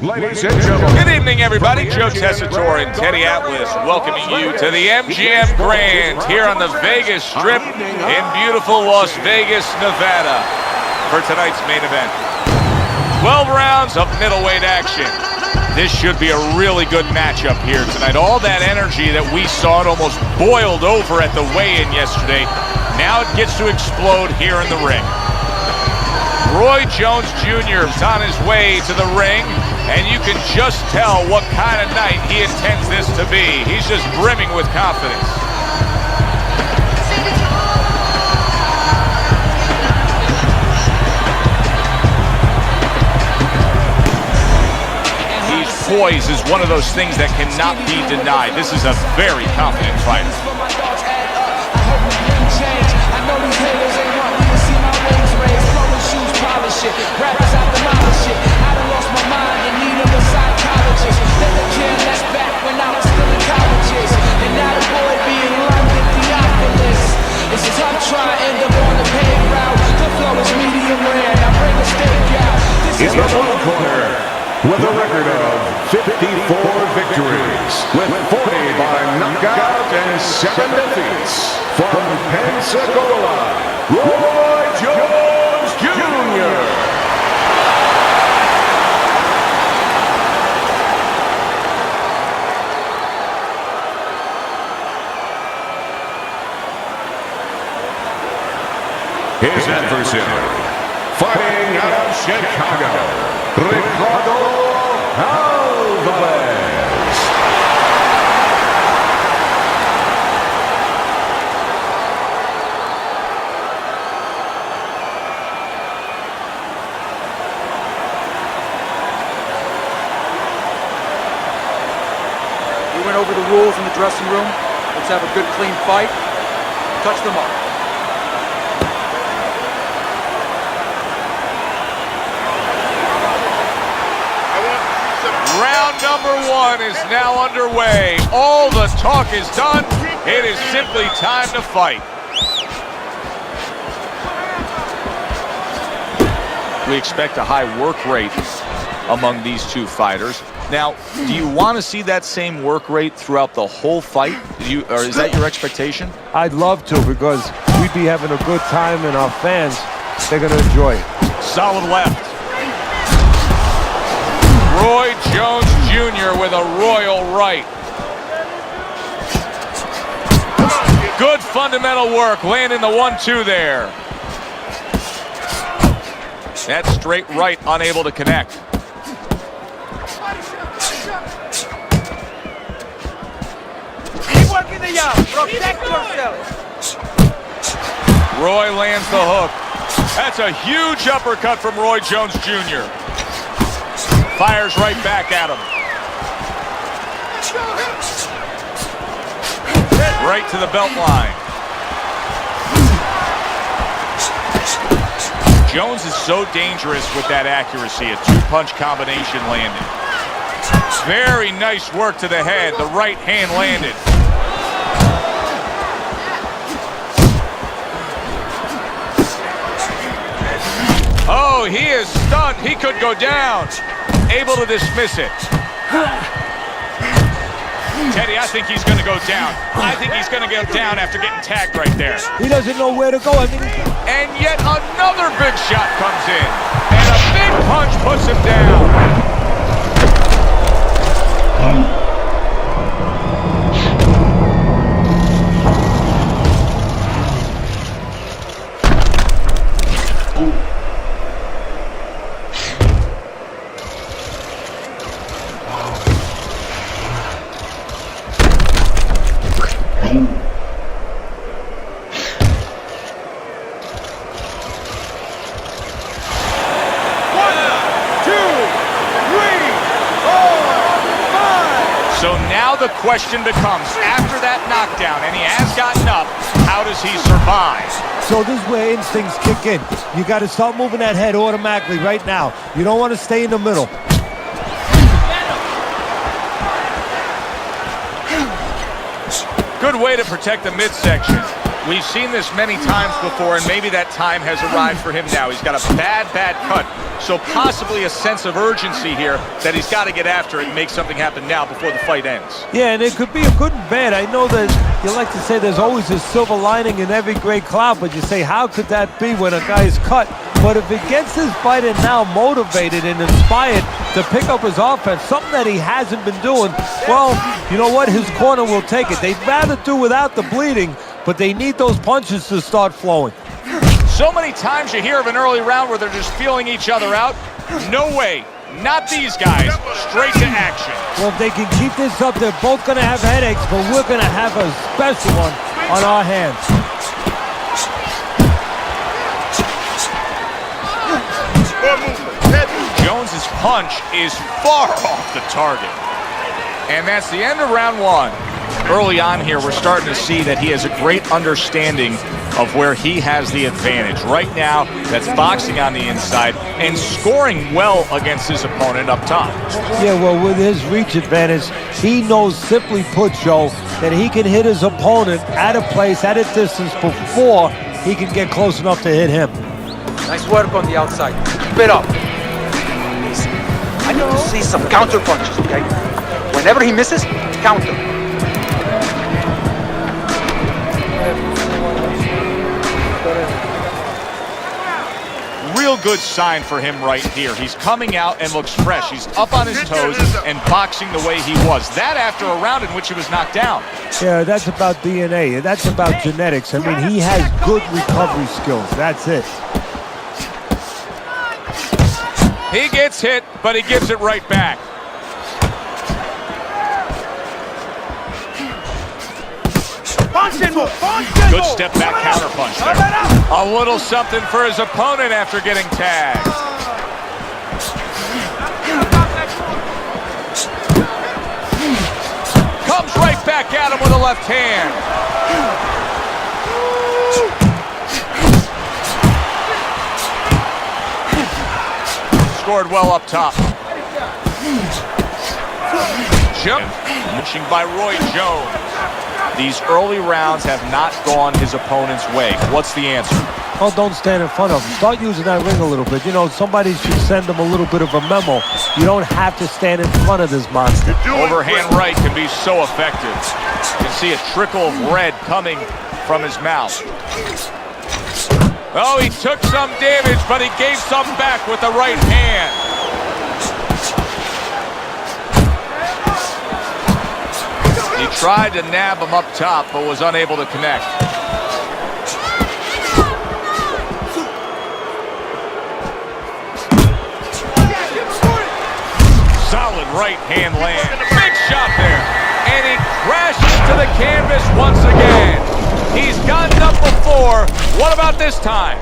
Ladies and gentlemen. Good evening, everybody. Joe Tessitore and Teddy Atlas welcoming you to the MGM Grand here on the Vegas Strip in beautiful Las Vegas, Nevada for tonight's main event. 12 rounds of middleweight action. This should be a really good matchup here tonight. All that energy that we saw, it almost boiled over at the weigh-in yesterday. Now it gets to explode here in the ring. Roy Jones Jr. is on his way to the ring, and you can just tell what kind of night he intends this to be. He's just brimming with confidence. His poise is one of those things that cannot be denied. This is a very confident fighter. Rappers out the mama shit. I done lost my mind in need of a psychologist. Never cared less back when I was still in colleges. And now the boy being London Theophilus. It's a tough try to end up on the paved route. The flow is medium rare. Now bring the steak out. In the blue corner, with a record of 54 victories, with 40 by knockout and 7 defeats, from Pensacola, Roy Jones Jr. His adversary, fighting out of Chicago, RICARDO ALVEREZ. We went over the rules in the dressing room. Let's have a good, clean fight. Touch them up. Round number one is now underway. All the talk is done. It is simply time to fight. We expect a high work rate among these two fighters. Now, do you want to see that same work rate throughout the whole fight? Or is that your expectation? I'd love to, because we'd be having a good time and our fans, they're going to enjoy it. Solid left. Roy Jones Jr. with a royal right. Good fundamental work, landing the 1-2 there. That straight right unable to connect. Keep working the yard. Protect yourself. Roy lands the hook. That's a huge uppercut from Roy Jones Jr. Fires right back at him. Right to the belt line. Jones is so dangerous with that accuracy. A two-punch combination landed. Very nice work to the head. The right hand landed. Oh, he is stunned. He could go down. Able to dismiss it. Teddy, I think he's going to go down. I think he's going to go down after getting tagged right there. He doesn't know where to go. And yet another big shot comes in. And a big punch puts him down. So now the question becomes, after that knockdown, and he has gotten up, how does he survive? So this is where instincts kick in. You got to start moving that head automatically right now. You don't want to stay in the middle. Good way to protect the midsection. We've seen this many times before, and maybe that time has arrived for him now. He's got a bad cut So possibly a sense of urgency here that he's got to get after it and make something happen now before the fight ends. Yeah, and it could be a good and bad. I know that you like to say there's always a silver lining in every great cloud, but you say, how could that be when a guy is cut? But if it gets his fighter now motivated and inspired to pick up his offense, something that he hasn't been doing, well, you know what? His corner will take it. They'd rather do without the bleeding, but they need those punches to start flowing. So many times you hear of an early round where they're just feeling each other out. No way. Not these guys. Straight to action. Well, if they can keep this up, they're both going to have headaches, but we're going to have a special one on our hands. Jones's punch is far off the target. And that's the end of round one. Early on here, we're starting to see that he has a great understanding of where he has the advantage. Right now, that's boxing on the inside and scoring well against his opponent up top. Yeah, well, with his reach advantage, he knows, simply put, Joe, that he can hit his opponent at a place, at a distance before he can get close enough to hit him. Nice work on the outside. Keep it up. Easy. I need to see some counter punches, okay? Whenever he misses, counter. Real good sign for him right here. He's coming out and looks fresh. He's up on his toes and boxing the way he was. That after a round in which he was knocked down. Yeah, that's about DNA. That's about genetics. I mean, he has good recovery skills. That's it. He gets hit, but he gives it right back. Good step back counter punch there. A little something for his opponent after getting tagged. Comes right back at him with a left hand. Scored well up top. Jump. Punching by Roy Jones. These early rounds have not gone his opponent's way. What's the answer? Well, don't stand in front of him. Start using that ring a little bit. You know, somebody should send him a little bit of a memo. You don't have to stand in front of this monster. Overhand right can be so effective. You can see a trickle of red coming from his mouth. Oh, he took some damage, but he gave some back with the right hand. He tried to nab him up top, but was unable to connect. Solid right hand land. Big shot there. And he crashes to the canvas once again. He's gotten up before. What about this time?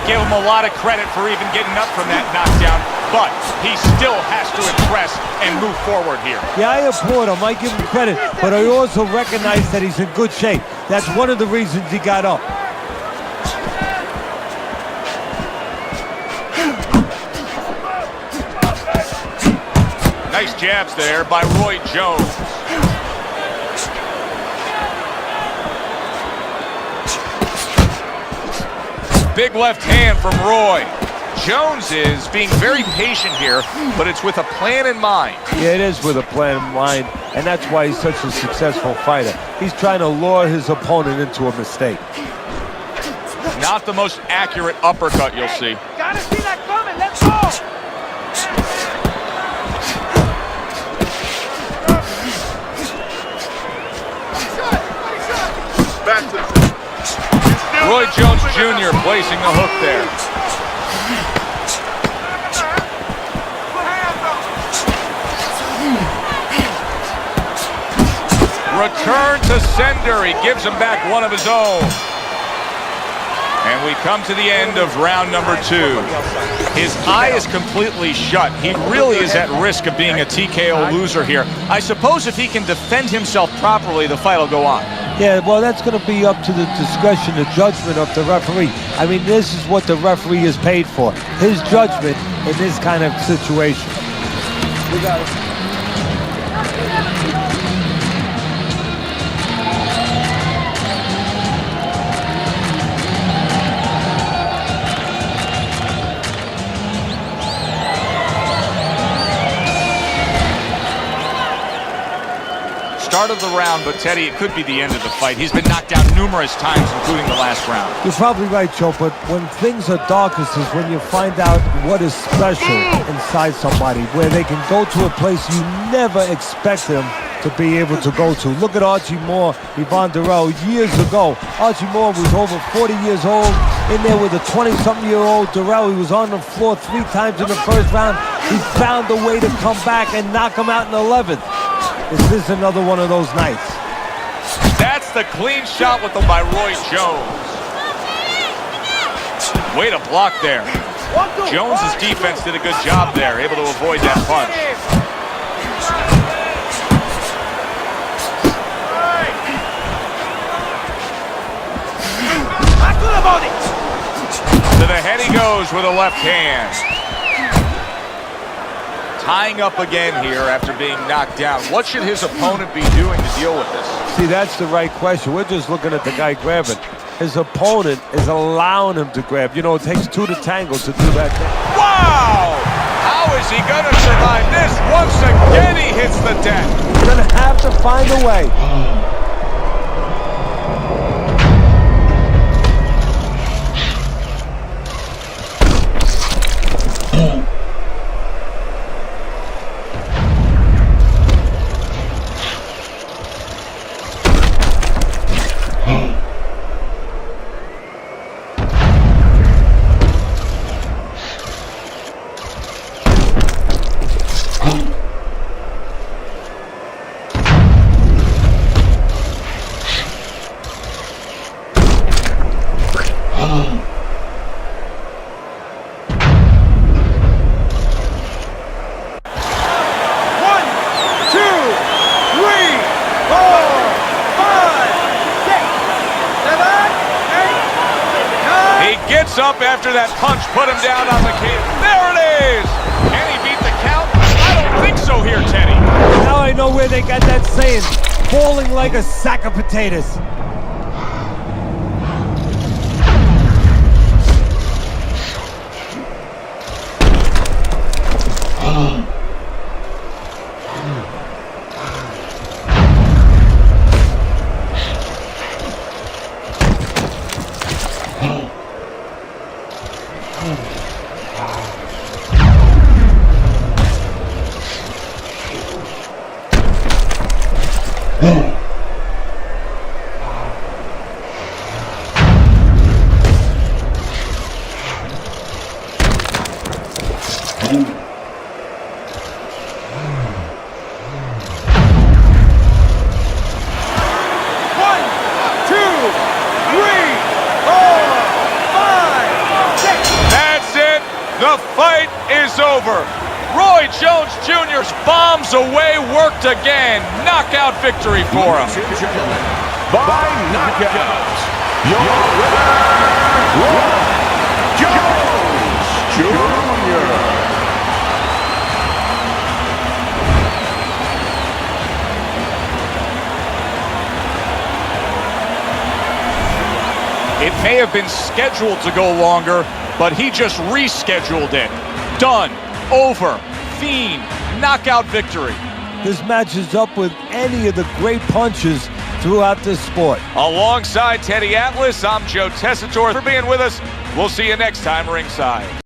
Give him a lot of credit for even getting up from that knockdown, but he still has to impress and move forward here. Yeah, I applaud him. I give him credit, but I also recognize that he's in good shape. That's one of the reasons he got up. Nice jabs there by Roy Jones. Big left hand from Roy. Jones is being very patient here, but it's with a plan in mind. Yeah, it is with a plan in mind, and that's why he's such a successful fighter. He's trying to lure his opponent into a mistake. Not the most accurate uppercut you'll see. Gotta see that coming. Let's go. Roy Jones Jr. placing the hook there. Return to sender. He gives him back one of his own. And we come to the end of round number 2. His eye is completely shut. He really is at risk of being a TKO loser here. I suppose if he can defend himself properly, the fight will go on. Yeah, well, that's going to be up to the discretion, the judgment of the referee. I mean, this is what the referee is paid for. His judgment in this kind of situation. We got it. Start of the round, but Teddy, it could be the end of the fight. He's been knocked down numerous times, including the last round. You're probably right, Joe, but when things are darkest is when you find out what is special inside somebody, where they can go to a place you never expect them to be able to go to. Look at Archie Moore, Yvonne Durrell. Years ago, Archie Moore was over 40 years old, in there with a 20-something-year-old Durrell. He was on the floor 3 times in the first round. He found a way to come back and knock him out in the 11th. This is another one of those nights. That's the clean shot by Roy Jones. Way to block there. Jones's defense did a good job there, able to avoid that punch. To the head he goes with a left hand. Tying up again here after being knocked down. What should his opponent be doing to deal with this? See, that's the right question. We're just looking at the guy grabbing. His opponent is allowing him to grab. You know, it takes 2 to tango to do that. Wow! How is he going to survive this? Once again, he hits the deck. He's going to have to find a way. Up after that punch, put him down on the cage. There it is! Can he beat the count? I don't think so here, Teddy. Now I know where they got that saying, falling like a sack of potatoes. The fight is over. Roy Jones Jr.'s bombs away worked again. Knockout victory for him. By knockout, your winner, Roy Jones Jr. It may have been scheduled to go longer, but he just rescheduled it. Done. Over. Fiend. Knockout victory. This matches up with any of the great punches throughout this sport. Alongside Teddy Atlas, I'm Joe Tessitore for being with us. We'll see you next time ringside.